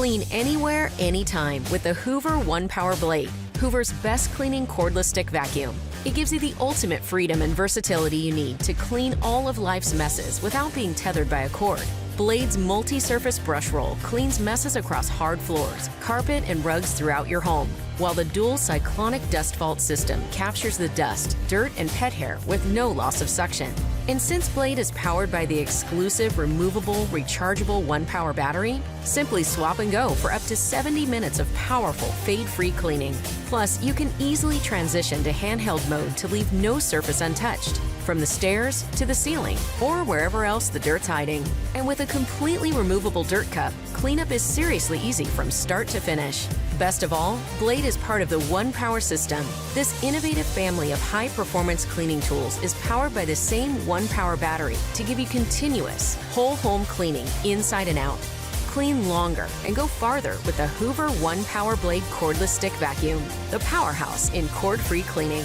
Clean anywhere, anytime with the Hoover ONEPWR blade, Hoover's best cleaning cordless stick vacuum. It gives you the ultimate freedom and versatility you need to clean all of life's messes without being tethered by a cord. Blade's multi-surface brush roll cleans messes across hard floors, carpet, and rugs throughout your home, while the dual cyclonic dust vault system captures the dust, dirt, and pet hair with no loss of suction. And since Blade is powered by the exclusive removable, rechargeable ONEPWR battery, simply swap and go for up to 70 minutes of powerful, fade-free cleaning. Plus, you can easily transition to handheld mode to leave no surface untouched, from the stairs to the ceiling or wherever else the dirt's hiding. And with a completely removable dirt cup, cleanup is seriously easy from start to finish. Best of all, Blade is part of the ONEPWR system. This innovative family of high-performance cleaning tools is powered by the same ONEPWR battery to give you continuous, whole home cleaning inside and out. Clean longer and go farther with the Hoover ONEPWR Blade cordless stick vacuum, the powerhouse in cord-free cleaning.